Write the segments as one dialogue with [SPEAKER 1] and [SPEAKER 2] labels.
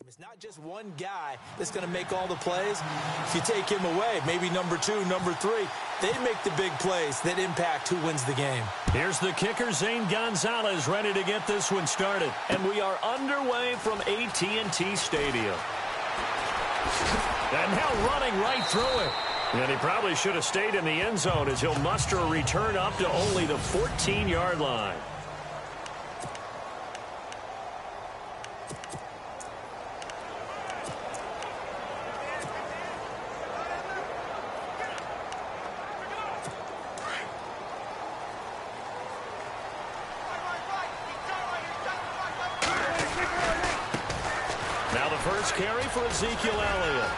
[SPEAKER 1] It's not just one guy that's going to make all the plays. If you take him away, maybe number 2, number 3, they make the big plays that impact who wins the game.
[SPEAKER 2] Here's the kicker, Zane Gonzalez, ready to get this one started. And we are underway from AT&T Stadium. And now running right through it. And he probably should have stayed in the end zone as he'll muster a return up to only the 14-yard line. First carry for Ezekiel Elliott.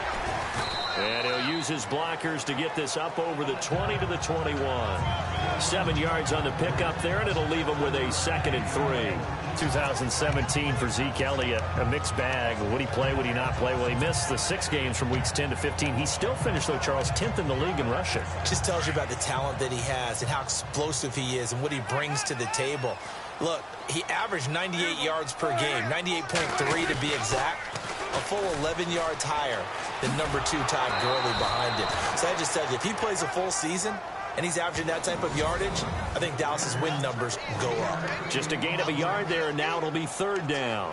[SPEAKER 2] And he'll use his blockers to get this up over the 20 to the 21. 7 yards on the pickup there, and it'll leave him with a 2nd and 3. 2017 for Zeke Elliott, a mixed bag. Would he play, would he not play? Well, he missed the 6 games from weeks 10 to 15. He still finished, though, Charles, 10th in the league in rushing. Just tells you about the talent that he has and how explosive he is and what he brings to the table. Look, he averaged 98 yards per game, 98.3 to be exact. A full 11 yards higher than number 2 Todd Gurley behind him. So I just tell you, if he plays a full season and he's averaging that type of yardage, I think Dallas's win numbers go up. Just a gain of a yard there, and now it'll be 3rd down.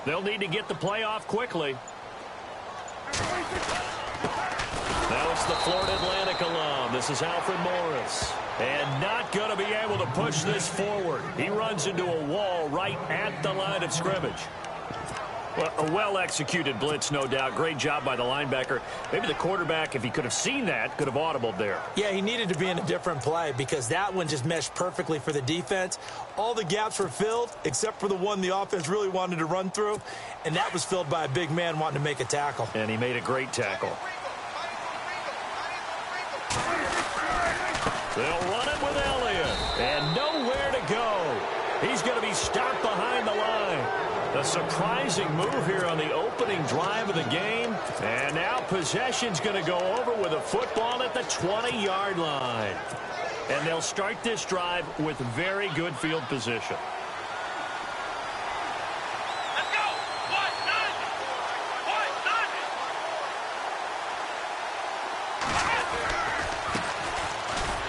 [SPEAKER 2] They'll need to get the play off quickly. Now it's the Florida Atlantic alum. This is Alfred Morris. And not going to be able to push this forward. He runs into a wall right at the line of scrimmage. Well, a well-executed blitz, no doubt. Great job by the linebacker. Maybe the quarterback, if he could have seen that, could have audibled there. Yeah, he needed to be in a different play because that one just meshed perfectly for the defense. All the gaps were filled except for the one the offense really wanted to run through, and that was filled by a big man wanting to make a tackle. And he made a great tackle. They'll run it with Elliott, and nowhere to go. He's going to be stopped behind the line. A surprising move here on the opening drive of the game. And now possession's going to go over with a football at the 20-yard line. And they'll start this drive with very good field position.
[SPEAKER 3] Let's go!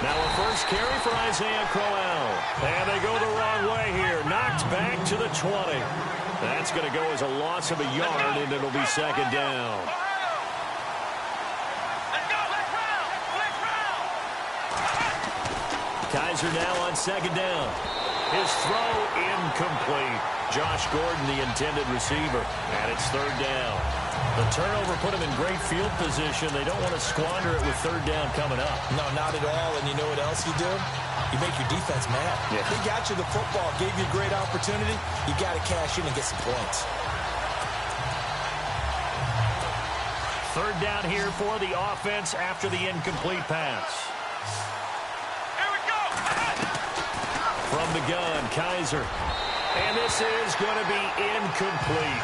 [SPEAKER 2] Now a first carry for Isaiah Crowell. And they go the wrong way here. Knocked back to the 20. That's going to go as a loss of a yard, and it'll be 2nd down. Kaiser now on 2nd down. His throw incomplete. Josh Gordon, the intended receiver, and it's 3rd down. The turnover put him in great field position. They don't want to squander it with 3rd down coming up.
[SPEAKER 1] No, not at all. And you know what else you do? You make your defense mad. Yeah. They got you the football, gave you a great opportunity. You got to cash in and get some points.
[SPEAKER 2] 3rd down here for the offense after the incomplete pass.
[SPEAKER 3] Here we go.
[SPEAKER 2] From the gun, Kaiser. And this is going to be incomplete.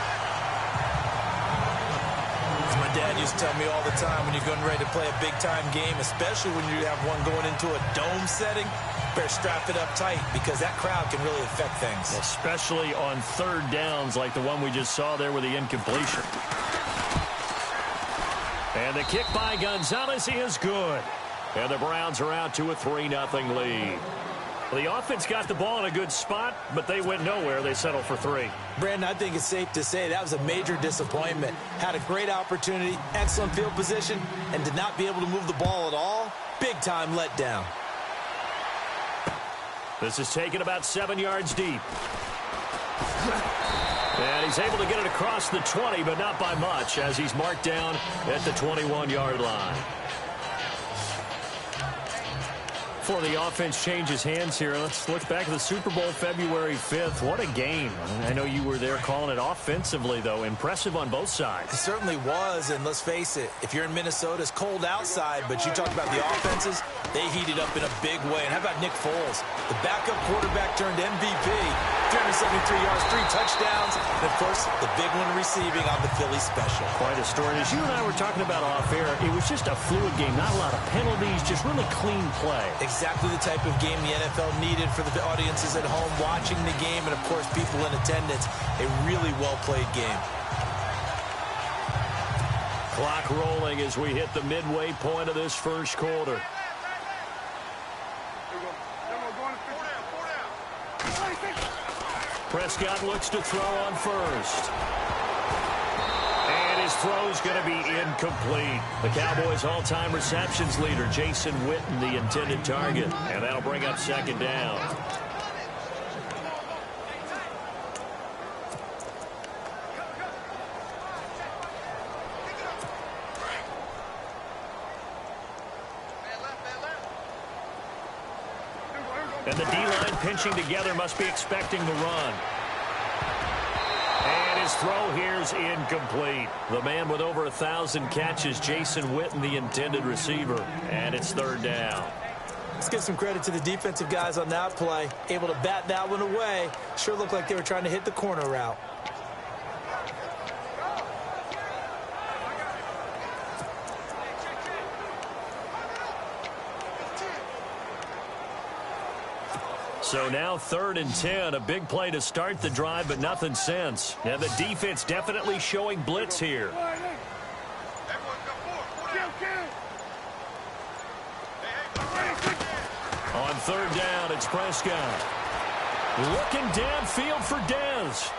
[SPEAKER 1] My dad used to tell me all the time, when you're getting ready to play a big-time game, especially when you have one going into a dome setting, better strap it up tight because that crowd can really affect things.
[SPEAKER 2] Especially on 3rd downs like the one we just saw there with the incompletion. And the kick by Gonzalez is good. And the Browns are out to a 3-0 lead. Well, the offense got the ball in a good spot, but they went nowhere. They settled for 3.
[SPEAKER 1] Brandon, I think it's safe to say that was a major disappointment. Had a great opportunity, excellent field position, and did not be able to move the ball at all. Big-time letdown.
[SPEAKER 2] This is taken about 7 yards deep. And he's able to get it across the 20, but not by much, as he's marked down at the 21-yard line. before the offense changes hands here, let's look back at the Super Bowl February 5th. What a game. I know you were there calling it offensively, though. Impressive on both sides.
[SPEAKER 1] It certainly was, and let's face it, if you're in Minnesota, it's cold outside, but you talk about the offenses, they heated up in a big way. And how about Nick Foles? The backup quarterback turned MVP, 373 yards, 3 touchdowns, and, of course, the big one receiving on the Philly special.
[SPEAKER 2] Quite a story. As you and I were talking about off air, it was just a fluid game, not a lot of penalties, just really clean play.
[SPEAKER 1] Exactly the type of game the NFL needed for the audiences at home watching the game and, of course, people in attendance. A really well-played game.
[SPEAKER 2] Clock rolling as we hit the midway point of this first quarter. Prescott looks to throw on first. And his throw's going to be incomplete. The Cowboys' all-time receptions leader, Jason Witten, the intended target. And that'll bring up second down. And the D-line pinching together must be expecting the run. And his throw here's incomplete. The man with over 1,000 catches, Jason Witten, the intended receiver. And it's third down.
[SPEAKER 1] Let's give some credit to the defensive guys on that play. Able to bat that one away. Sure looked like they were trying to hit the corner route.
[SPEAKER 2] So now 3rd and 10, a big play to start the drive, but nothing since. And the defense definitely showing blitz here. On 3rd down, it's Prescott. Looking downfield for Dez.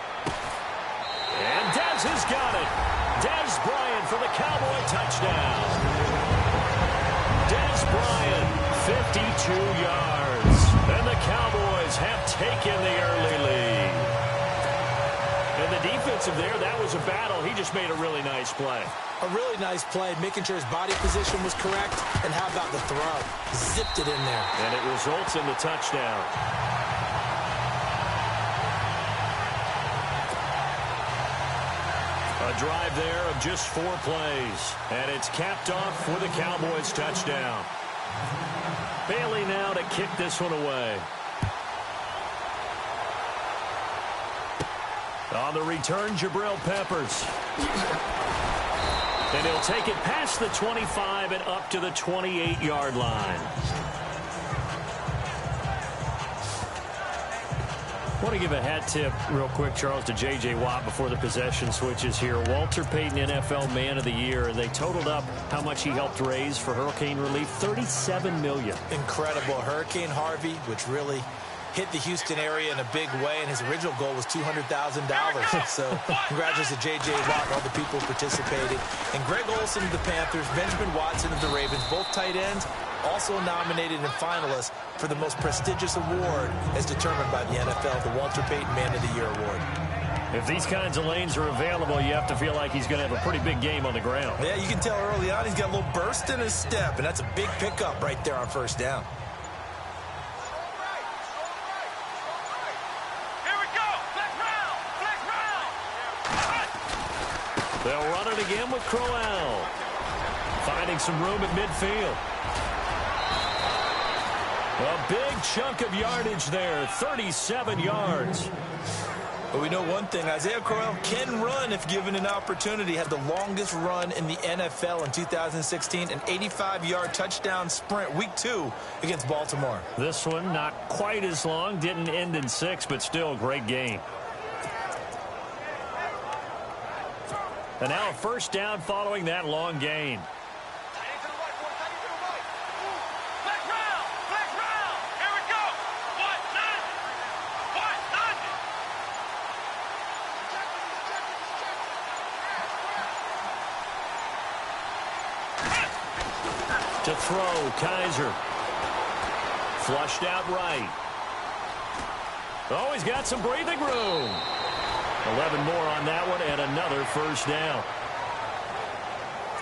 [SPEAKER 2] And Dez has got it. Dez Bryant for the Cowboy touchdown. Dez Bryant, 52 yards. And the Cowboys have taken the early lead. And the defensive there, that was a battle. He just made a really nice play.
[SPEAKER 1] A really nice play, making sure his body position was correct. And how about the throw? Zipped it in there.
[SPEAKER 2] And it results in the touchdown. A drive there of just 4 plays. And it's capped off with a Cowboys touchdown. Bailey now to kick this one away. On the return, Jabril Peppers. And he'll take it past the 25 and up to the 28-yard line. I want to give a hat tip real quick, Charles, to J.J. Watt before the possession switches here. Walter Payton, NFL Man of the Year. They totaled up how much he helped raise for hurricane relief, $37 million.
[SPEAKER 1] Incredible. Hurricane Harvey, which really hit the Houston area in a big way, and his original goal was $200,000. So congratulations to J.J. Watt and all the people who participated. And Greg Olsen of the Panthers, Benjamin Watson of the Ravens, both tight ends, also nominated and finalists for the most prestigious award as determined by the NFL, the Walter Payton Man of the Year Award.
[SPEAKER 2] If these kinds of lanes are available, you have to feel like he's going to have a pretty big game on the ground.
[SPEAKER 1] Yeah, you can tell early on he's got a little burst in his step, and that's a big pickup right there on first down.
[SPEAKER 2] They'll run it again with Crowell. Finding some room at midfield. A big chunk of yardage there, 37 yards.
[SPEAKER 1] But we know one thing, Isaiah Crowell can run if given an opportunity. Had the longest run in the NFL in 2016, an 85-yard touchdown sprint, week 2 against Baltimore.
[SPEAKER 2] This one not quite as long, didn't end in 6, but still a great game. And now a first down following that long gain. To throw, Kaiser. Flushed out right. Oh, he's got some breathing room. 11 more on that one and another first down.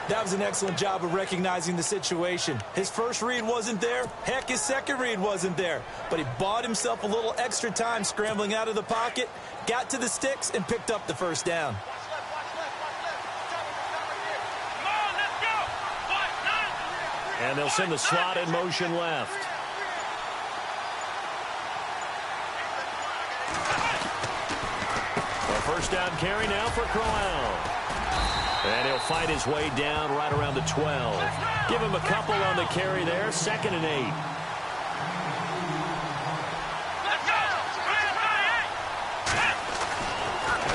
[SPEAKER 1] That was an excellent job of recognizing the situation. His first read wasn't there. Heck, his second read wasn't there. But he bought himself a little extra time scrambling out of the pocket, got to the sticks, and picked up the first down.
[SPEAKER 2] And they'll send the slot in motion left. A first down carry now for Crowell. And he'll fight his way down right around the 12. Give him a couple on the carry there. 2nd and 8.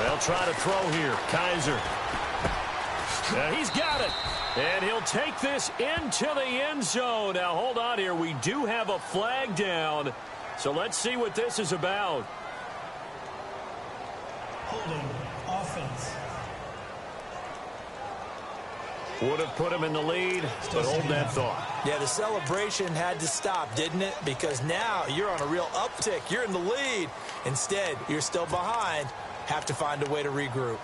[SPEAKER 2] They'll try to throw here. Kaiser. He's got it. And he'll take this into the end zone. Now, hold on here. We do have a flag down. So let's see what this is about.
[SPEAKER 4] Holding offense.
[SPEAKER 2] Would have put him in the lead, but hold that thought.
[SPEAKER 1] Yeah, the celebration had to stop, didn't it? Because now you're on a real uptick. You're in the lead. Instead, you're still behind. Have to find a way to regroup.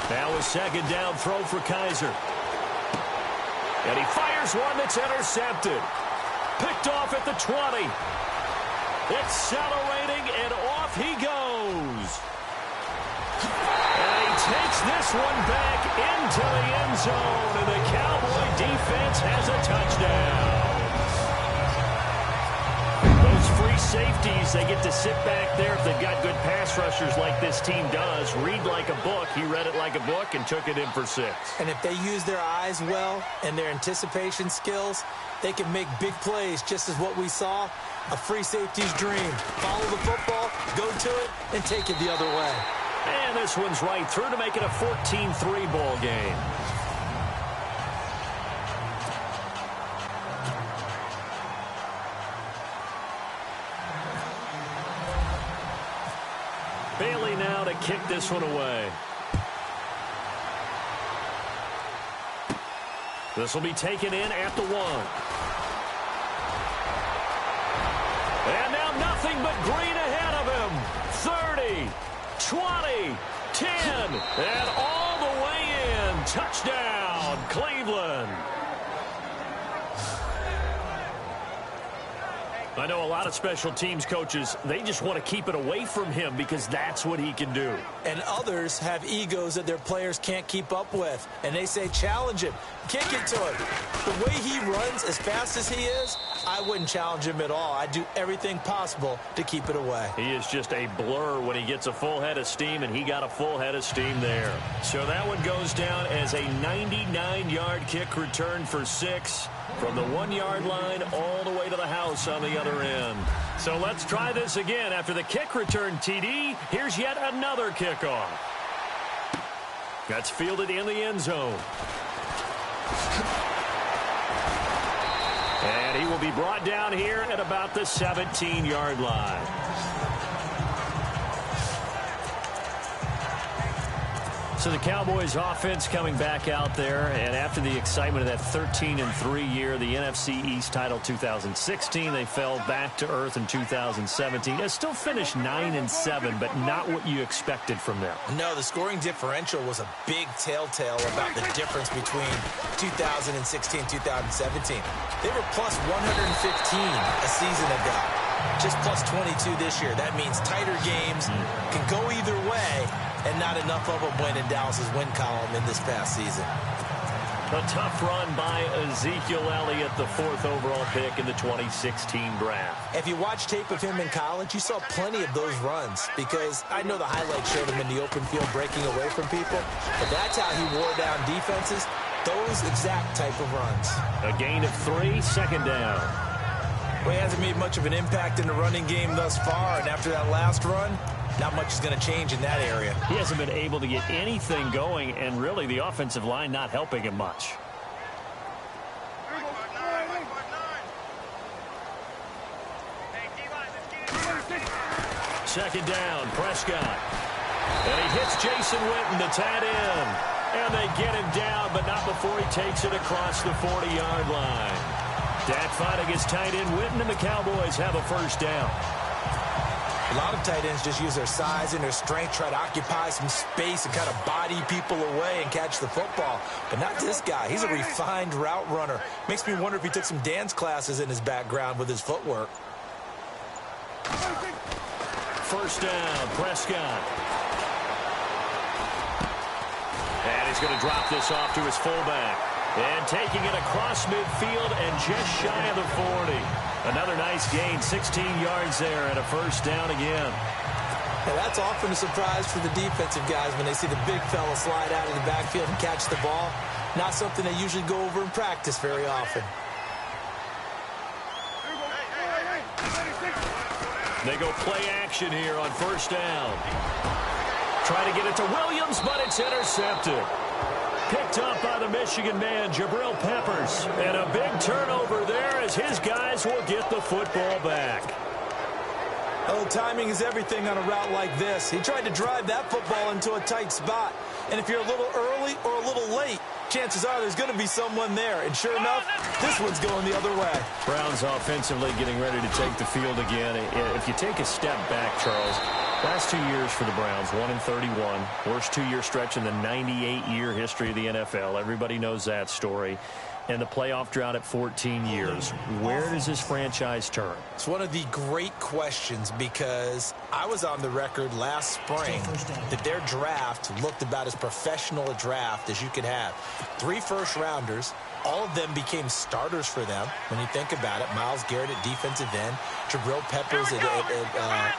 [SPEAKER 2] Now a second down throw for Kaiser. And he fires one that's intercepted. Picked off at the 20. Accelerating, and off he goes. And he takes this one back into the end zone, and the Cowboy defense has a touchdown. Those free safeties, they get to sit back there if they've got good pass rushers like this team does. Read like a book. He read it like a book and took it in for 6.
[SPEAKER 1] And if they use their eyes well and their anticipation skills, they can make big plays, just as what we saw. A free safety's dream. Follow the football, go to it, and take it the other way.
[SPEAKER 2] And this one's right through to make it a 14-3 ball game. Bailey now to kick this one away. This will be taken in at the 1. And now nothing but green ahead of him. 30, 20, 10, and all the way in. Touchdown, Cleveland. I know a lot of special teams coaches, they just want to keep it away from him because that's what he can do.
[SPEAKER 1] And others have egos that their players can't keep up with. And they say, challenge him, kick it to him. The way he runs as fast as he is, I wouldn't challenge him at all. I'd do everything possible to keep it away.
[SPEAKER 2] He is just a blur when he gets a full head of steam, and he got a full head of steam there. So that one goes down as a 99-yard kick return for 6. From the 1-yard line all the way to the house on the other end. So let's try this again. After the kick return TD, here's yet another kickoff. That's fielded in the end zone. And he will be brought down here at about the 17-yard line. So the Cowboys offense coming back out there, and after the excitement of that 13-3 year, the NFC East title 2016, they fell back to earth in 2017. They still finished 9-7, but not what you expected from them.
[SPEAKER 1] No, the scoring differential was a big telltale about the difference between 2016 and 2017. They were plus 115 a season ago. Just plus 22 this year. That means tighter games can go either way, and not enough of them went in Dallas's win column in this past season.
[SPEAKER 2] A tough run by Ezekiel Elliott, the 4th overall pick in the 2016 draft.
[SPEAKER 1] If you watch tape of him in college, you saw plenty of those runs, because I know the highlights showed him in the open field breaking away from people, but that's how he wore down defenses, those exact type of runs.
[SPEAKER 2] A gain of 3, 2nd down.
[SPEAKER 1] Well, he hasn't made much of an impact in the running game thus far, and after that last run, not much is going to change in that area.
[SPEAKER 2] He hasn't been able to get anything going, and really the offensive line not helping him much. second down. Prescott. And he hits Jason Witten, the tight end. And they get him down, but not before he takes it across the 40-yard line. Dak finding his tight end Witten, and the Cowboys have a first down.
[SPEAKER 1] A lot of tight ends just use their size and their strength, try to occupy some space and kind of body people away and catch the football. But not this guy. He's a refined route runner. Makes me wonder if he took some dance classes in his background with his footwork.
[SPEAKER 2] First down, Prescott. And he's going to drop this off to his fullback. And taking it across midfield and just shy of the 40. Another nice gain, 16 yards there and a first down again.
[SPEAKER 1] And that's often a surprise for the defensive guys when they see the big fella slide out of the backfield and catch the ball. Not something they usually go over in practice very often.
[SPEAKER 2] They go play action here on first down. Try to get it to Williams, but it's intercepted. Picked up by the Michigan man, Jabril Peppers. And a big turnover there as his guys will get the football back.
[SPEAKER 1] Oh, timing is everything on a route like this. He tried to drive that football into a tight spot. And if you're a little early or a little late, chances are there's going to be someone there. And sure enough, this one's going the other way.
[SPEAKER 2] Browns offensively getting ready to take the field again. If you take a step back, Charles, last 2 years for the Browns, 1-31. Worst two-year stretch in the 98-year history of the NFL. Everybody knows that story. And the playoff drought at 14 years. Where does this franchise turn?
[SPEAKER 1] It's one of the great questions because I was on the record last spring that their draft looked about as professional a draft as you could have. 3 first-rounders. All of them became starters for them when you think about it. Myles Garrett at defensive end, Jabril Peppers at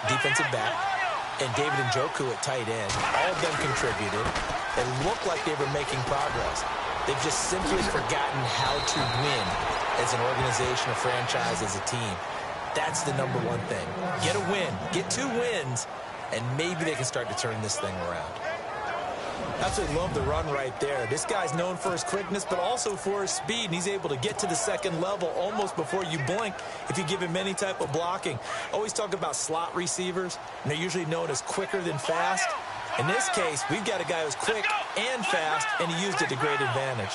[SPEAKER 1] defensive back, and David Njoku at tight end. All of them contributed. It looked like they were making progress. They've just simply forgotten how to win as an organization, a franchise, as a team. That's the number one thing. Get a win. Get 2 wins, and maybe they can start to turn this thing around. Absolutely love the run right there. This guy's known for his quickness, but also for his speed. And he's able to get to the second level almost before you blink if you give him any type of blocking. Always talk about slot receivers, and they're usually known as quicker than fast. In this case, we've got a guy who's quick and fast, and he used it to great advantage.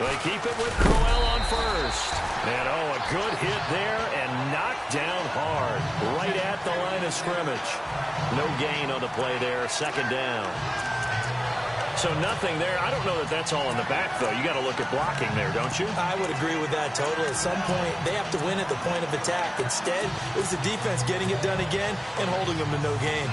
[SPEAKER 2] They keep it with Crowell on first. And, oh, a good hit there and knocked down hard right at the line of scrimmage. No gain on the play there, second down. So nothing there. I don't know that that's all in the back, though. You got to look at blocking there, don't you?
[SPEAKER 1] I would agree with that totally. At some point, they have to win at the point of attack. Instead, it was the defense getting it done again and holding them to no gain.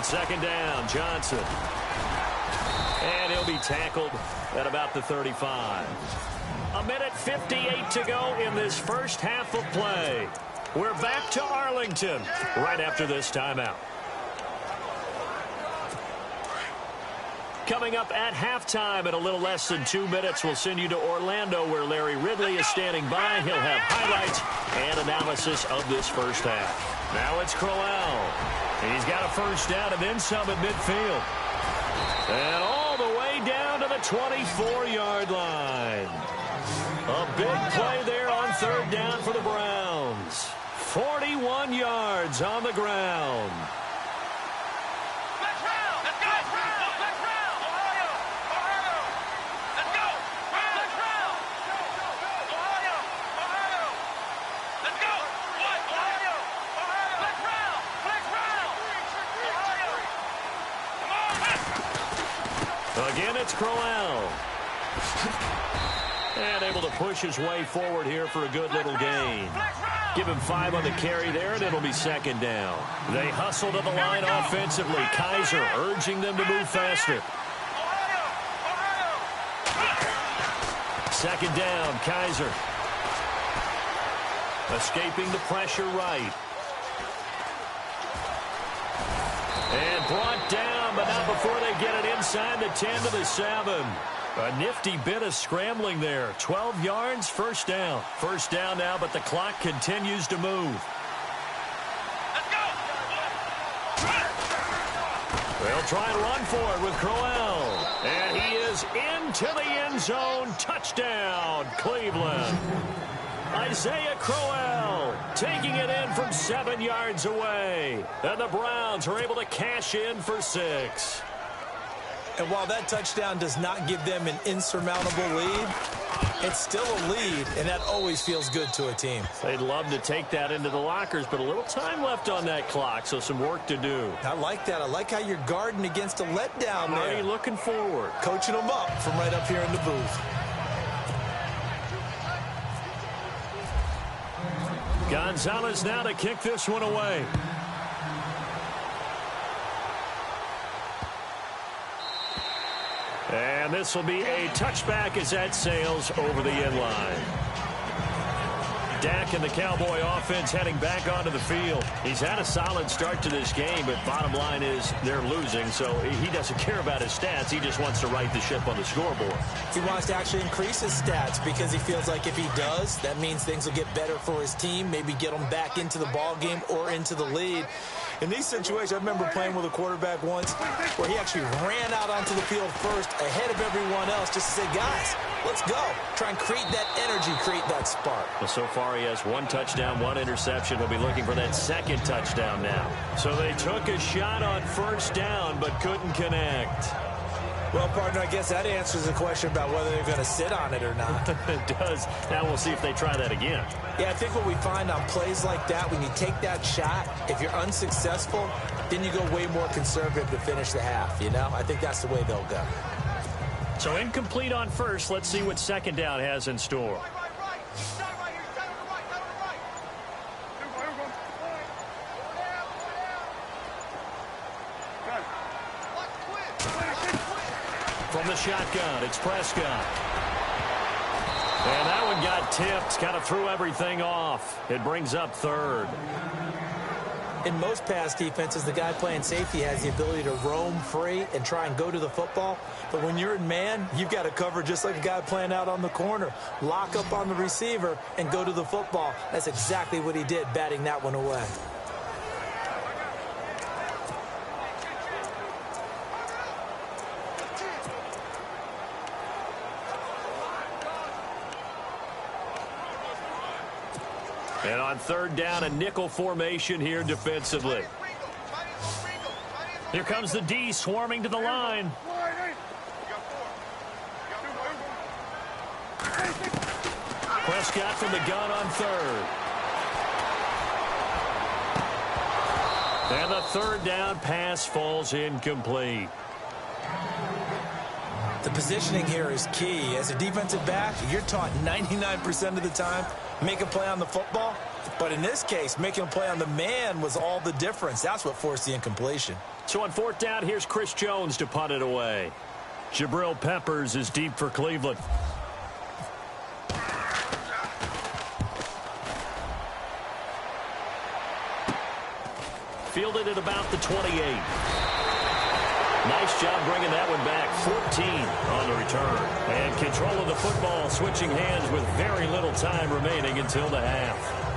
[SPEAKER 2] Second down, Johnson. And he'll be tackled at about the 35. 1:58 to go in this first half of play. We're back to Arlington right after this timeout. Coming up at halftime in a little less than 2 minutes, we'll send you to Orlando where Larry Ridley is standing by. He'll have highlights and analysis of this first half. Now it's Crowell. He's got a first down and then some at midfield. And all the way down to the 24-yard line. A big play there on third down for the Browns. 41 yards on the ground. Again, it's Crowell. And able to push his way forward here for a good little gain. Give him 5 on the carry there, and it'll be second down. They hustle to the line offensively. Kaiser urging them to move faster. Second down, Kaiser. Escaping the pressure right. And brought down, but not before they get it inside the 10 to the 7. A nifty bit of scrambling there. 12 yards, first down. First down now, but the clock continues to move. They'll try and run for it with Crowell. And he is into the end zone. Touchdown, Cleveland. Isaiah Crowell taking it in from 7 yards away. And the Browns are able to cash in for 6.
[SPEAKER 1] And while that touchdown does not give them an insurmountable lead, it's still a lead, and that always feels good to a team.
[SPEAKER 2] They'd love to take that into the lockers, but a little time left on that clock, so some work to do.
[SPEAKER 1] I like that. I like how you're guarding against a letdown there.
[SPEAKER 2] Already looking forward.
[SPEAKER 1] Coaching them up from right up here in the booth.
[SPEAKER 2] Gonzalez now to kick this one away. And this will be a touchback as that sails over the end line. Dak and the Cowboy offense heading back onto the field. He's had a solid start to this game, but bottom line is they're losing, so he doesn't care about his stats. He just wants to right the ship on the scoreboard.
[SPEAKER 1] He wants to actually increase his stats because he feels like if he does, that means things will get better for his team, maybe get them back into the ball game or into the lead. In these situations, I remember playing with a quarterback once where he actually ran out onto the field first ahead of everyone else just to say, guys, let's go. Try and create that energy, create that spark.
[SPEAKER 2] Well, so far he has 1 touchdown, 1 interception. He'll be looking for that second touchdown now. So they took a shot on first down but couldn't connect.
[SPEAKER 1] Well, partner, I guess that answers the question about whether they're going to sit on it or not.
[SPEAKER 2] It does. Now we'll see if they try that again.
[SPEAKER 1] Yeah, I think what we find on plays like that, when you take that shot, if you're unsuccessful, then you go way more conservative to finish the half, you know? I think that's the way they'll go.
[SPEAKER 2] So incomplete on first. Let's see what second down has in store. From the shotgun, it's Prescott. And that one got tipped, kind of threw everything off. It brings up third.
[SPEAKER 1] In most pass defenses, the guy playing safety has the ability to roam free and try and go to the football. But when you're in man, you've got to cover just like a guy playing out on the corner. Lock up on the receiver and go to the football. That's exactly what he did, batting that one away.
[SPEAKER 2] And on third down, a nickel formation here defensively. Here comes the D swarming to the line. Prescott from the gun on third. And the third down pass falls incomplete.
[SPEAKER 1] The positioning here is key. As a defensive back, you're taught 99% of the time, make a play on the football. But in this case, making a play on the man was all the difference. That's what forced the incompletion.
[SPEAKER 2] So on fourth down, here's Chris Jones to punt it away. Jabril Peppers is deep for Cleveland. Fielded at about the 28. Nice job bringing that one back. 14 on the return. And control of the football, switching hands with very little time remaining until the half.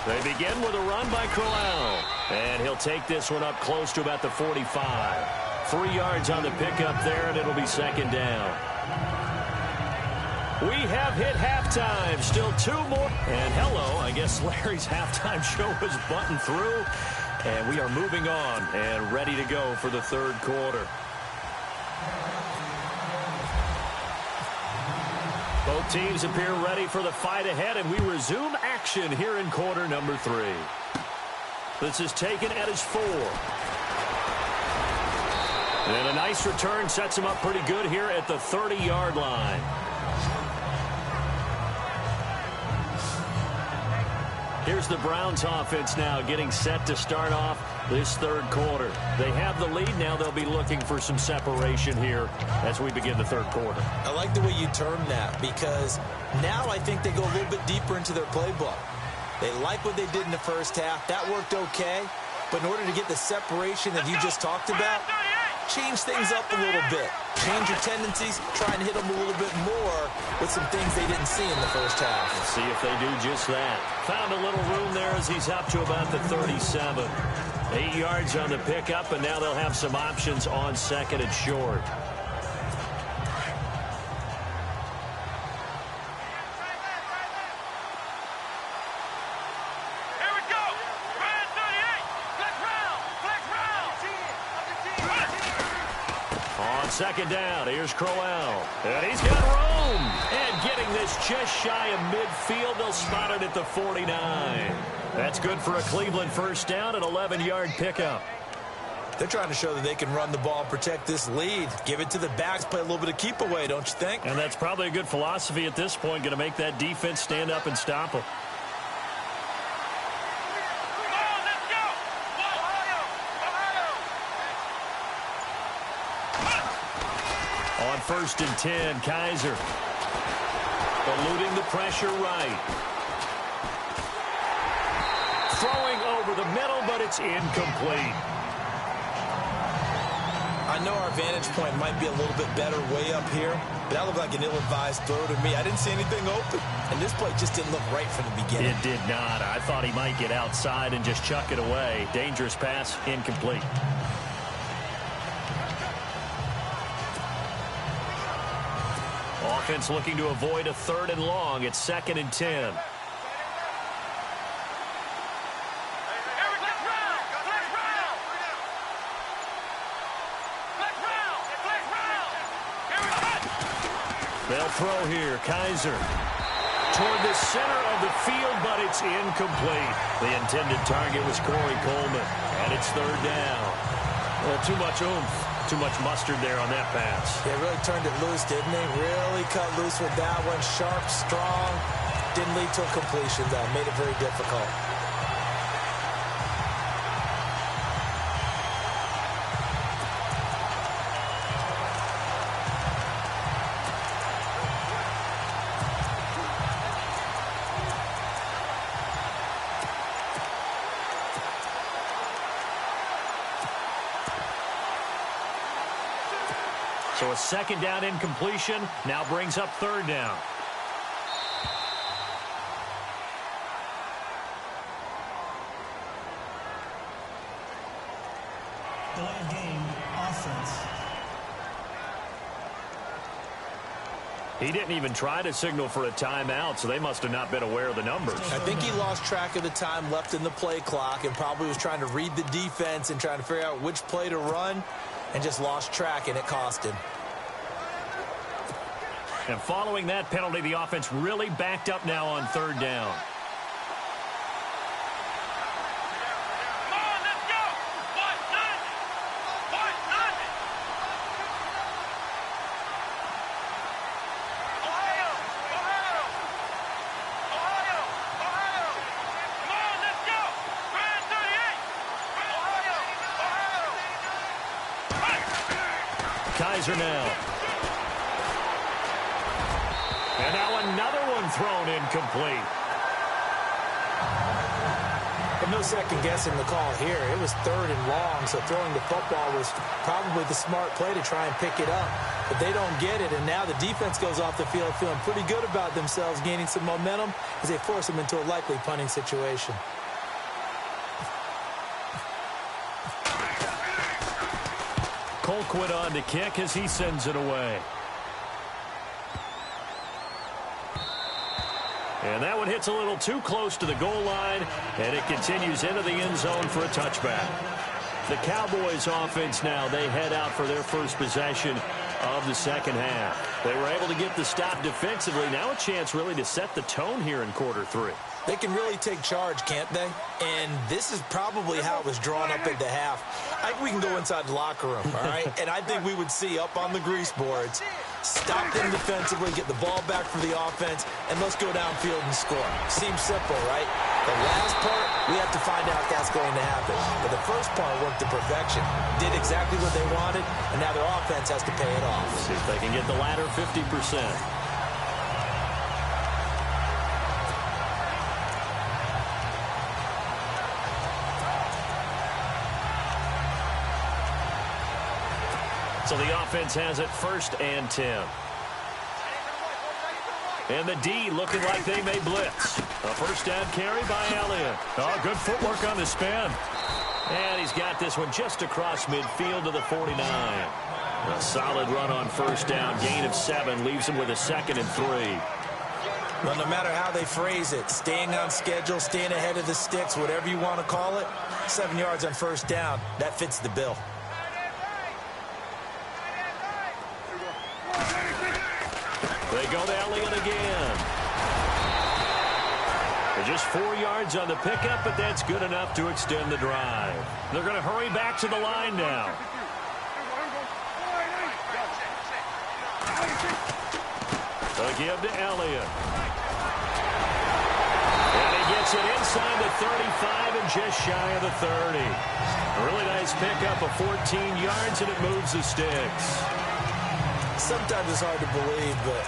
[SPEAKER 2] They begin with a run by Crowell. And he'll take this one up close to about the 45. 3 yards on the pickup there, and it'll be second down. We have hit halftime. Still 2 more. And hello, I guess Larry's halftime show was buttoned through. And we are moving on and ready to go for the third quarter. Both teams appear ready for the fight ahead, and we resume action here in quarter number 3. This is taken at his 4. And a nice return sets him up pretty good here at the 30-yard line. Here's the Browns offense now getting set to start off this third quarter. They have the lead. Now they'll be looking for some separation here as we begin the third quarter.
[SPEAKER 1] I like the way you term that, because now I think they go a little bit deeper into their playbook. They like what they did in the first half. That worked okay. But in order to get the separation that you just talked about, change things up a little bit. Change your tendencies, try and hit them a little bit more with some things they didn't see in the first half.
[SPEAKER 2] Let's see if they do just that. Found a little room there as he's up to about the 37. 8 yards on the pickup, and now they'll have some options on second and short. Second down, here's Crowell. And he's got room. And getting this just shy of midfield, they'll spot it at the 49. That's good for a Cleveland first down, an 11-yard pickup.
[SPEAKER 1] They're trying to show that they can run the ball and protect this lead. Give it to the backs, play a little bit of keep away, don't you think?
[SPEAKER 2] And that's probably a good philosophy at this point, going to make that defense stand up and stop them. On 1st and 10, Kaiser. Eluding the pressure right. Throwing over the middle, but it's incomplete.
[SPEAKER 1] I know our vantage point might be a little bit better way up here, but that looked like an ill-advised throw to me. I didn't see anything open, and this play just didn't look right from the beginning.
[SPEAKER 2] It did not. I thought he might get outside and just chuck it away. Dangerous pass, incomplete. Offense looking to avoid a 3rd and long. It's 2nd and 10. They'll throw here. Kaiser toward the center of the field, but it's incomplete. The intended target was Corey Coleman, and it's 3rd down. Well, too much oomph. Too much mustard there on that pass.
[SPEAKER 1] They really turned it loose, didn't they? Really cut loose with that one. Sharp, strong. Didn't lead to a completion, though. Made it very difficult.
[SPEAKER 2] So a 2nd down incompletion now brings up 3rd down.
[SPEAKER 4] Delay game, offense.
[SPEAKER 2] He didn't even try to signal for a timeout, so they must have not been aware of the numbers.
[SPEAKER 1] I think he lost track of the time left in the play clock and probably was trying to read the defense and trying to figure out which play to run, and just lost track, and it cost him.
[SPEAKER 2] And following that penalty, the offense really backed up now on 3rd down. Kaiser now. And now another one thrown incomplete.
[SPEAKER 1] But no second guessing the call here. It was 3rd and long, so throwing the football was probably the smart play to try and pick it up. But they don't get it, and now the defense goes off the field feeling pretty good about themselves, gaining some momentum as they force them into a likely punting situation.
[SPEAKER 2] Colquitt on to kick as he sends it away. And that one hits a little too close to the goal line, and it continues into the end zone for a touchback. The Cowboys offense now, they head out for their first possession of the second half. They were able to get the stop defensively. Now a chance really to set the tone here in quarter three.
[SPEAKER 1] They can really take charge, can't they? And this is probably how it was drawn up at the half. I think we can go inside the locker room, all right? And I think we would see up on the grease boards, stop them defensively, get the ball back for the offense, and let's go downfield and score. Seems simple, right? The last part, we have to find out if that's going to happen. But the first part worked to perfection. Did exactly what they wanted, and now their offense has to pay it off.
[SPEAKER 2] See if they can get the latter 50%. So the offense has it 1st and 10. And the D looking like they may blitz. A first down carry by Elliott.
[SPEAKER 5] Oh, good footwork on the spin.
[SPEAKER 2] And he's got this one just across midfield to the 49. A solid run on first down. Gain of 7 leaves him with a 2nd and 3.
[SPEAKER 1] Well, no matter how they phrase it, staying on schedule, staying ahead of the sticks, whatever you want to call it, 7 yards on first down, that fits the bill.
[SPEAKER 2] They go to Elliott again. They're just 4 yards on the pickup, but that's good enough to extend the drive. They're going to hurry back to the line now. They'll give to Elliott. And he gets it inside the 35 and just shy of the 30. A really nice pickup of 14 yards, and it moves the sticks.
[SPEAKER 1] Sometimes it's hard to believe, but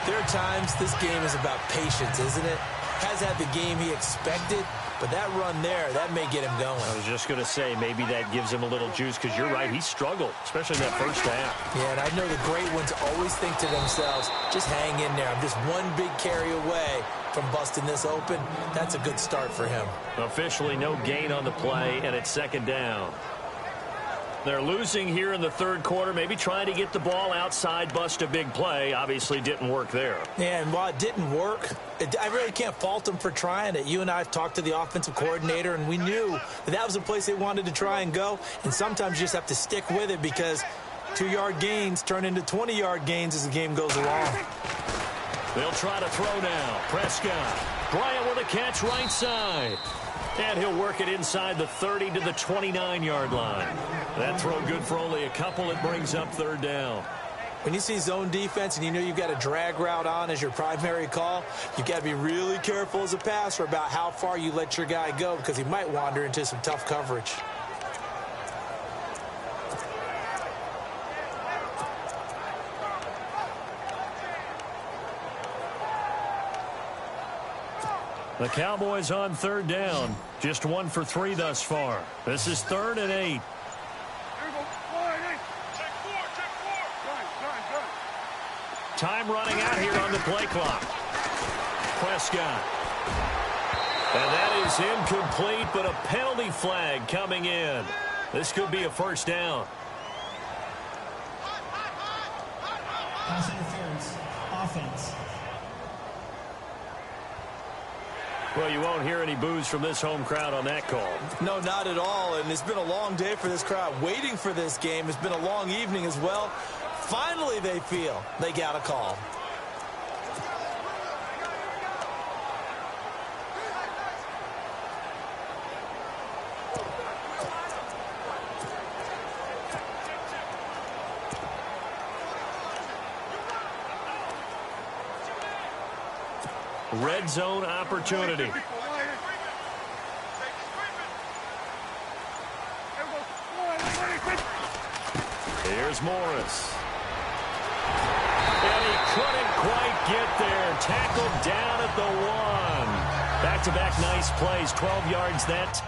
[SPEAKER 1] there are times this game is about patience, isn't it? Has had the game he expected, but that run there, that may get him going.
[SPEAKER 2] I was just going to say, maybe that gives him a little juice, because you're right, he struggled, especially in that first half.
[SPEAKER 1] Yeah, and I know the great ones always think to themselves, just hang in there. I'm just one big carry away from busting this open. That's a good start for him.
[SPEAKER 2] Officially no gain on the play, and it's 2nd down. They're losing here in the 3rd quarter, maybe trying to get the ball outside, bust a big play. Obviously didn't work there.
[SPEAKER 1] Yeah, and while it didn't work, I really can't fault them for trying it. You and I have talked to the offensive coordinator, and we knew that was a place they wanted to try and go. And sometimes you just have to stick with it because 2-yard gains turn into 20-yard gains as the game goes along.
[SPEAKER 2] They'll try to throw now. Prescott. Bryant with a catch right side. And he'll work it inside the 30 to the 29-yard line. That throw good for only a couple. It brings up 3rd down.
[SPEAKER 1] When you see zone defense and you know you've got a drag route on as your primary call, you've got to be really careful as a passer about how far you let your guy go because he might wander into some tough coverage.
[SPEAKER 2] The Cowboys on 3rd down. Just 1 for 3 thus far. This is 3rd and 8. Time running out here on the play clock. Prescott. And that is incomplete, but a penalty flag coming in. This could be a first down.
[SPEAKER 4] Pass interference. Offense.
[SPEAKER 2] Well, you won't hear any boos from this home crowd on that call.
[SPEAKER 1] No, not at all. And it's been a long day for this crowd waiting for this game. It's been a long evening as well. Finally, they feel they got a call.
[SPEAKER 2] Red zone opportunity. Here's Morris. And he couldn't quite get there. Tackled down at the 1. Back-to-back nice plays. 12 yards that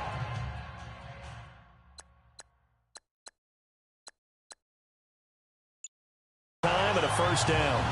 [SPEAKER 2] time and a first down.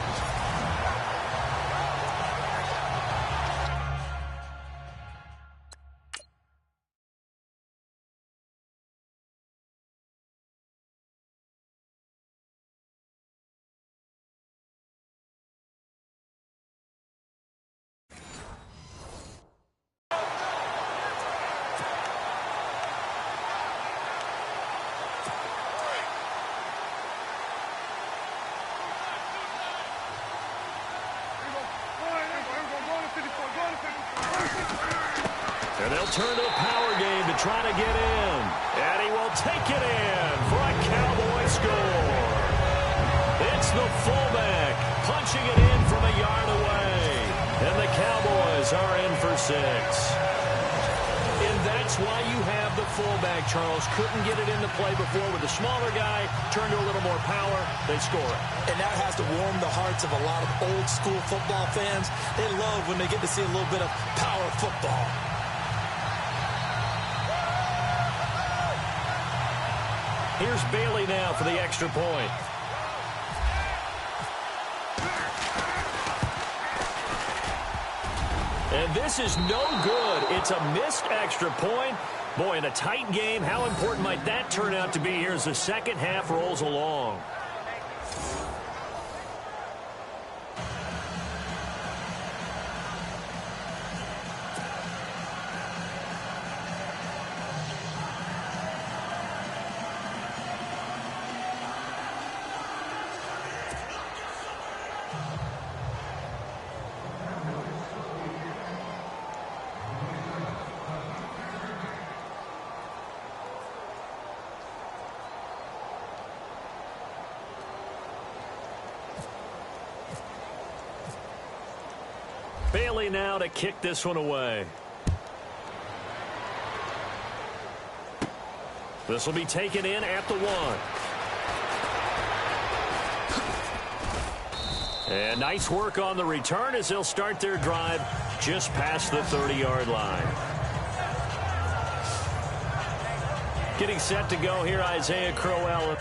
[SPEAKER 2] And they'll turn to the power game to try to get in. And he will take it in for a Cowboy score. It's the fullback punching it in from a yard away. And the Cowboys are in for 6. And that's why you have the fullback, Charles. Couldn't get it into play before with the smaller guy. Turned to a little more power. They score it.
[SPEAKER 1] And that has to warm the hearts of a lot of old-school football fans. They love when they get to see a little bit of power football.
[SPEAKER 2] Here's Bailey now for the extra point. And this is no good. It's a missed extra point. Boy, in a tight game, how important might that turn out to be here as the second half rolls along? Bailey now to kick this one away. This will be taken in at the 1. And nice work on the return as they'll start their drive just past the 30-yard line. Getting set to go here, Isaiah Crowell.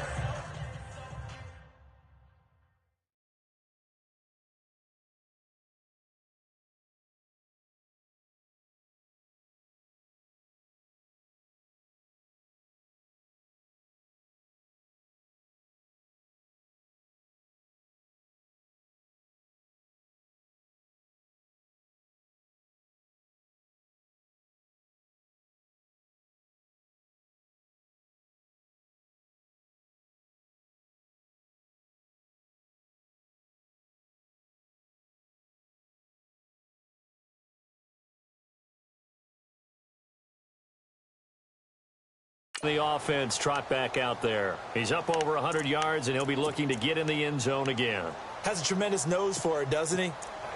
[SPEAKER 2] The offense trot back out there. He's up over 100 yards, and he'll be looking to get in the end zone again.
[SPEAKER 1] Has a tremendous nose for it, doesn't he?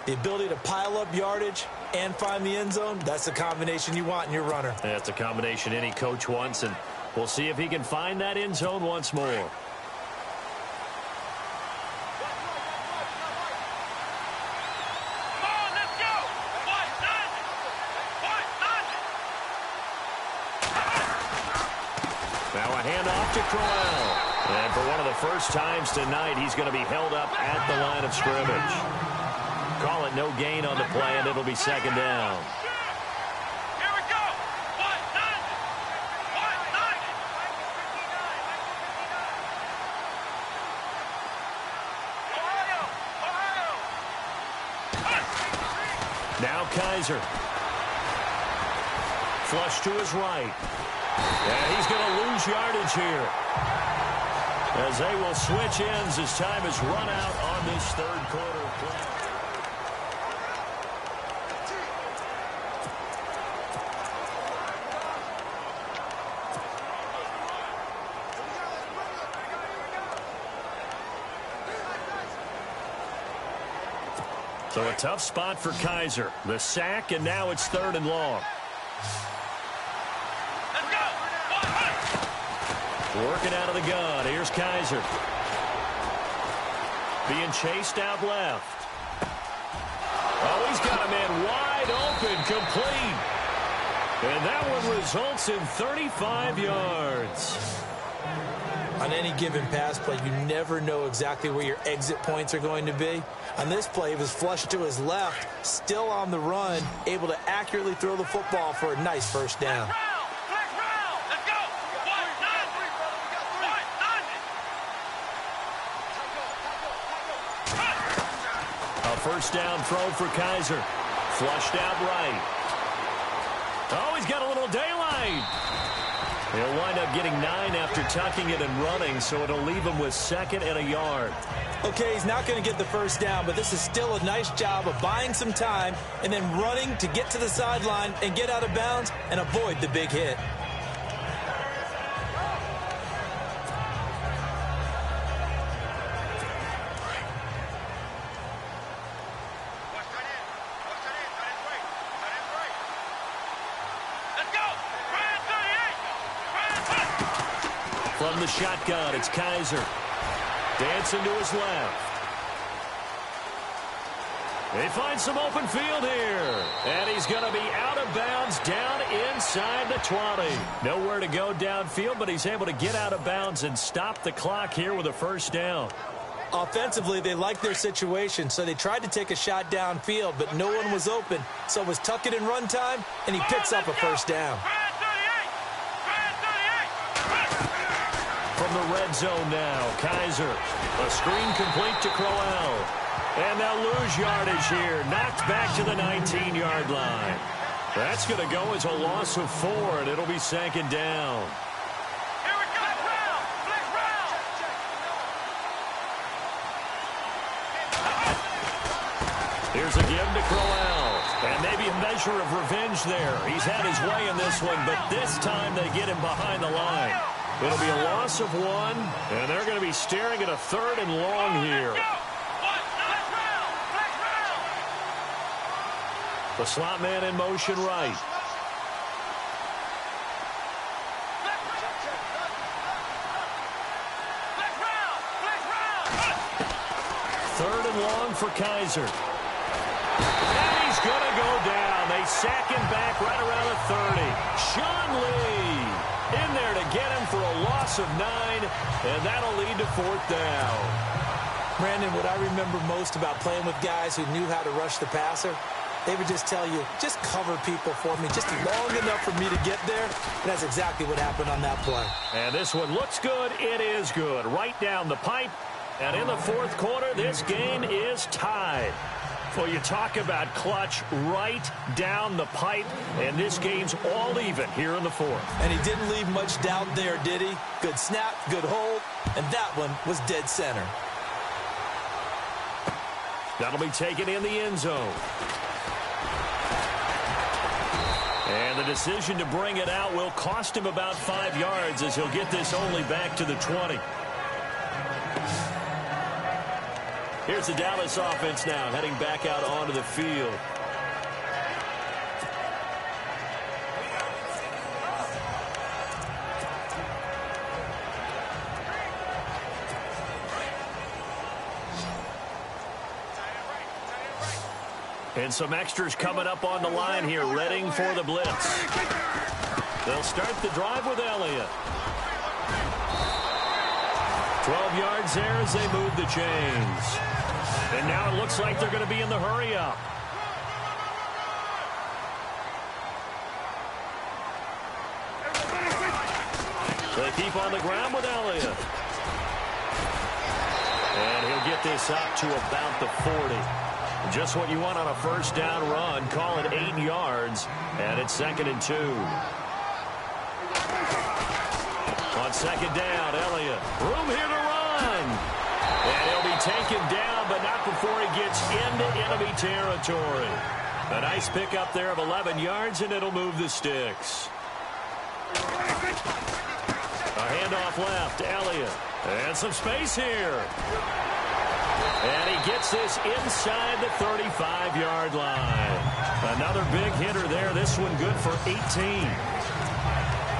[SPEAKER 1] The ability to pile up yardage and find the end zone, that's the combination you want in your runner.
[SPEAKER 2] That's a combination any coach wants, and we'll see if he can find that end zone once more. To Crowell. And for one of the first times tonight, he's going to be held up at the line of scrimmage. Call it no gain on the play, and it'll be second down.
[SPEAKER 3] Here we go. 1-9.
[SPEAKER 2] Now Kaiser. Flush to his right. And he's going to lose yardage here as they will switch ends as time is run out on this third quarter play. So a tough spot for Kaiser. The sack, and now it's 3rd and long. Working out of the gun. Here's Kaiser. Being chased out left. Oh, he's got a man wide open, complete. And that one results in 35 yards.
[SPEAKER 1] On any given pass play, you never know exactly where your exit points are going to be. On this play, he was flushed to his left, still on the run, able to accurately throw the football for a nice first down.
[SPEAKER 2] First down throw for Kaiser. Flushed out right. Oh, he's got a little daylight. He'll wind up getting 9 after tucking it and running, so it'll leave him with 2nd and a yard.
[SPEAKER 1] Okay, he's not going to get the first down, but this is still a nice job of buying some time and then running to get to the sideline and get out of bounds and avoid the big hit.
[SPEAKER 2] From the shotgun, it's Kaiser. Dancing to his left. They find some open field here. And he's going to be out of bounds down inside the 20. Nowhere to go downfield, but he's able to get out of bounds and stop the clock here with a first down.
[SPEAKER 1] Offensively, they liked their situation, so they tried to take a shot downfield, but no one was open. So it was tuck it and run time, and he picks up a first down.
[SPEAKER 2] From the red zone now, Kaiser. A screen complete to Crowell. And they'll lose yardage here. Knocked back to the 19-yard line. That's going to go as a loss of 4, and it'll be 2nd down.
[SPEAKER 3] Here we go. Blitz round.
[SPEAKER 2] Here's a give to Crowell. And maybe a measure of revenge there. He's had his way in this one, but this time they get him behind the line. It'll be a loss of 1, and they're going to be staring at a 3rd and long here. The slot man in motion right. Third and long for Kaiser. And he's going to go down. They sack him back right around the 30. Sean Lee in there to get him for a loss of 9, and that'll lead to 4th down.
[SPEAKER 1] Brandon, what I remember most about playing with guys who knew how to rush the passer, they would just tell you, just cover people for me, just long enough for me to get there. And that's exactly what happened on that play.
[SPEAKER 2] And this one looks good. It is good. Right down the pipe. And in the 4th quarter, this game is tied. Well, you talk about clutch right down the pipe, and this game's all even here in the 4th.
[SPEAKER 1] And he didn't leave much doubt there, did he? Good snap, good hold, and that one was dead center.
[SPEAKER 2] That'll be taken in the end zone. And the decision to bring it out will cost him about 5 yards as he'll get this only back to the 20. Here's the Dallas offense now, heading back out onto the field. And some extras coming up on the line here, readying for the blitz. They'll start the drive with Elliott. 12 yards there as they move the chains. And now it looks like they're going to be in the hurry-up. They keep on the ground with Elliott. And he'll get this up to about the 40. Just what you want on a first down run. Call it 8 yards. And it's 2nd and 2. On 2nd down, Elliott. Room here to run. And he'll be taken down, but not before he gets into enemy territory. A nice pickup there of 11 yards, and it'll move the sticks. A handoff left, Elliott. And some space here. And he gets this inside the 35-yard line. Another big hitter there. This one good for 18.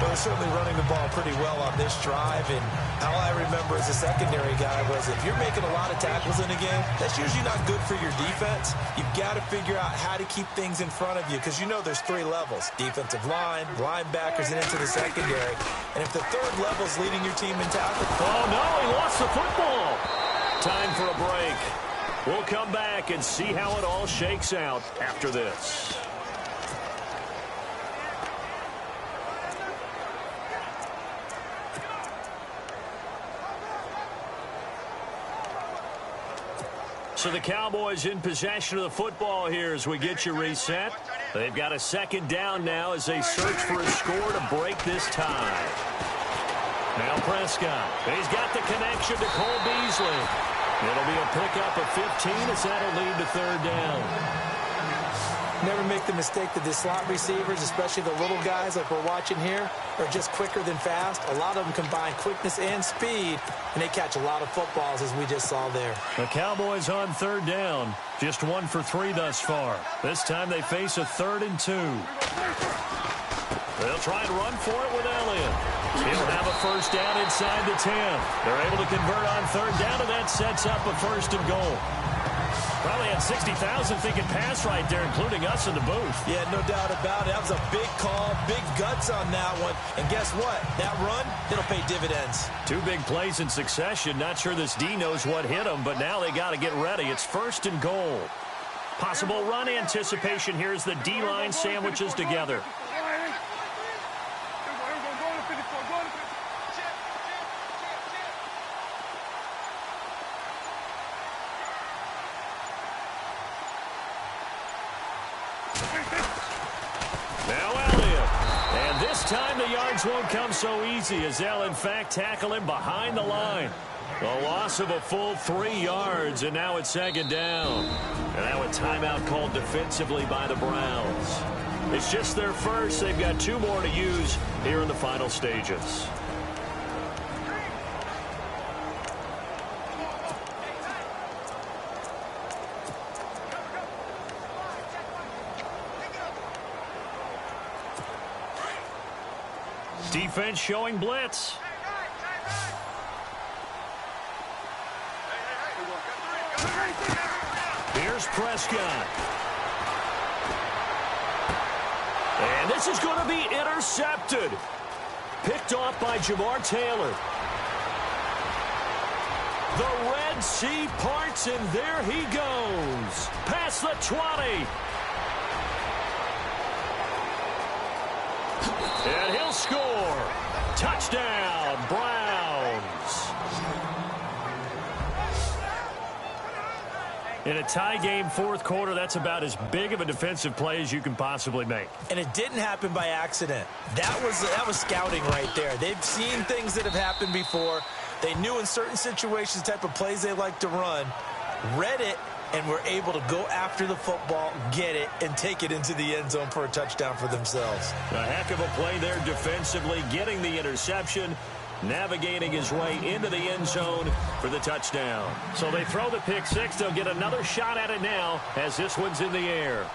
[SPEAKER 1] Well, they're certainly running the ball pretty well on this drive, and how I remember as a secondary guy was if you're making a lot of tackles in a game, that's usually not good for your defense. You've got to figure out how to keep things in front of you because you know there's 3 levels, defensive line, linebackers, and into the secondary. And if the 3rd level's leading your team in tackle.
[SPEAKER 2] Oh, no, he lost the football. Time for a break. We'll come back and see how it all shakes out after this. So the Cowboys in possession of the football here as we get you reset. They've got a second down now as they search for a score to break this tie. Now Prescott. He's got the connection to Cole Beasley. It'll be a pickup of 15 as that'll lead to third down.
[SPEAKER 1] Never make the mistake that the slot receivers, especially the little guys like we're watching here, are just quicker than fast. A lot of them combine quickness and speed, and they catch a lot of footballs, as we just saw there.
[SPEAKER 5] The Cowboys on third down. Just 1 for 3 thus far. This time they face a 3rd and 2.
[SPEAKER 2] They'll try and run for it with Elliott. He'll have a first down inside the 10. They're able to convert on third down, and that sets up a 1st and goal. Probably had 60,000 thinking pass right there, including us in the booth.
[SPEAKER 1] Yeah, no doubt about it. That was a big call, big guts on that one. And guess what? That run, it'll pay dividends.
[SPEAKER 2] 2 big plays in succession. Not sure this D knows what hit him, but now they got to get ready. It's 1st and goal. Possible run anticipation here as the D-line sandwiches together. Now Elliott. And this time the yards won't come so easy as they'll in fact tackle him behind the line. A loss of a full 3 yards, and now it's 2nd down. And now a timeout called defensively by the Browns. It's just their first. They've got 2 more to use here in the final stages. Defense showing blitz. Here's Prescott. And this is going to be intercepted. Picked off by Jamar Taylor. The Red Sea parts, and there he goes. Past the 20. And he'll score. Touchdown, Browns. In a tie game, 4th quarter, that's about as big of a defensive play as you can possibly make.
[SPEAKER 1] And it didn't happen by accident. That was scouting right there. They've seen things that have happened before. They knew in certain situations the type of plays they like to run, read it, and were able to go after the football, get it, and take it into the end zone for a touchdown for themselves.
[SPEAKER 2] A heck of a play there defensively, getting the interception, navigating his way into the end zone for the touchdown. So they throw the pick 6. They'll get another shot at it now as this one's in the air.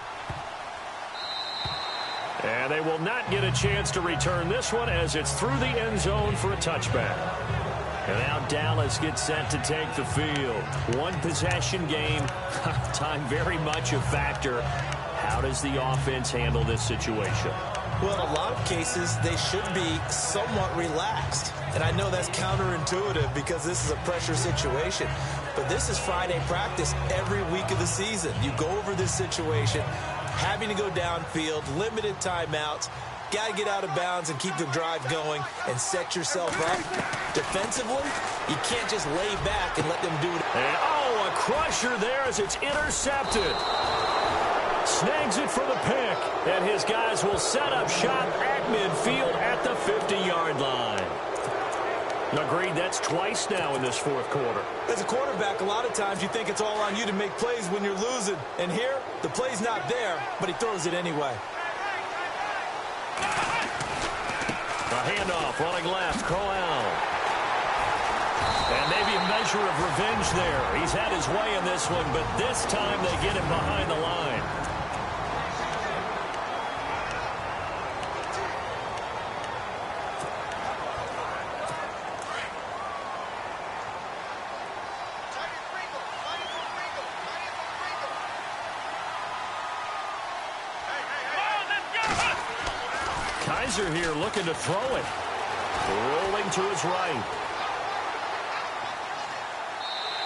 [SPEAKER 2] And they will not get a chance to return this one as it's through the end zone for a touchback. And now Dallas gets set to take the field. 1 possession game. Time very much a factor. How does the offense handle this situation?
[SPEAKER 1] Well, in a lot of cases, they should be somewhat relaxed. And I know that's counterintuitive because this is a pressure situation. But this is Friday practice every week of the season. You go over this situation, having to go downfield, limited timeouts. Got to get out of bounds and keep the drive going and set yourself up. Defensively, you can't just lay back and let them do it.
[SPEAKER 2] And, a crusher there as it's intercepted. Snags it for the pick. And his guys will set up shop at midfield at the 50-yard line. Agreed, that's twice now in this 4th quarter.
[SPEAKER 1] As a quarterback, a lot of times you think it's all on you to make plays when you're losing. And here, the play's not there, but he throws it anyway.
[SPEAKER 2] A handoff running left, Crowell. And maybe a measure of revenge there. He's had his way in this one, but this time they get him behind the line. Kaiser here looking to throw it. Rolling to his right.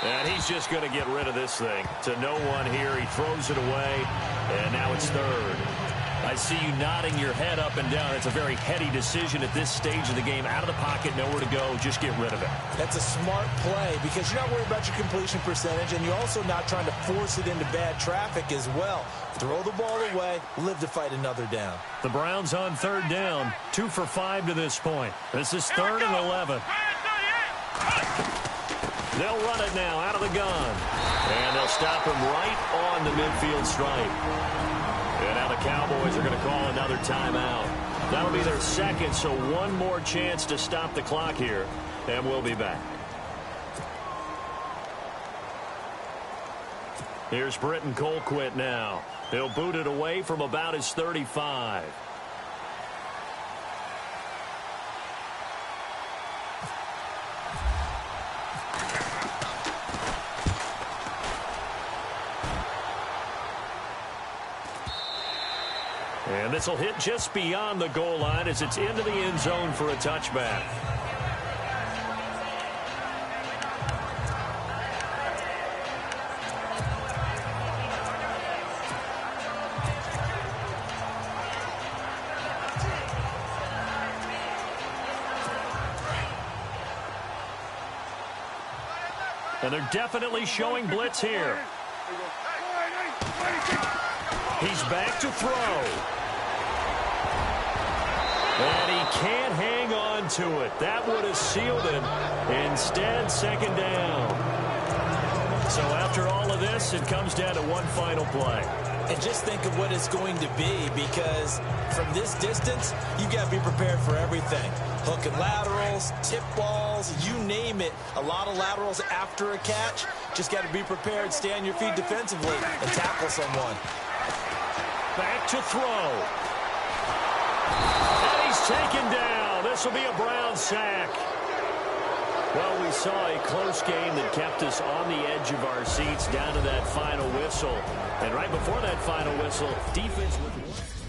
[SPEAKER 2] And he's just going to get rid of this thing. To no one here. He throws it away. And now it's 3rd.
[SPEAKER 5] I see you nodding your head up and down. It's a very heady decision at this stage of the game. Out of the pocket, nowhere to go. Just get rid of it.
[SPEAKER 1] That's a smart play because you're not worried about your completion percentage, and you're also not trying to force it into bad traffic as well. Throw the ball away, live to fight another down.
[SPEAKER 5] The Browns on third down, 2 for 5 to this point. This is 3rd and 11. They'll run it now out of the gun. And they'll stop him right on the midfield stripe. And now the Cowboys are going to call another timeout. That'll be their second, so one more chance to stop the clock here. And we'll be back. Here's Britton Colquitt now. He'll boot it away from about his 35. And this will hit just beyond the goal line as it's into the end zone for a touchback. And they're definitely showing blitz here. He's back to throw. And he can't hang on to it. That would have sealed him. Instead, second down. So after all of this, it comes down to one final play.
[SPEAKER 1] And just think of what it's going to be, because from this distance, you've got to be prepared for everything. Hook and laterals, tip balls, you name it. A lot of laterals after a catch. Just got to be prepared, stay on your feet defensively, and tackle someone.
[SPEAKER 5] Back to throw. And he's taken down. This will be a Brown sack. Well, we saw a close game that kept us on the edge of our seats down to that final whistle. And right before that final whistle, defense was...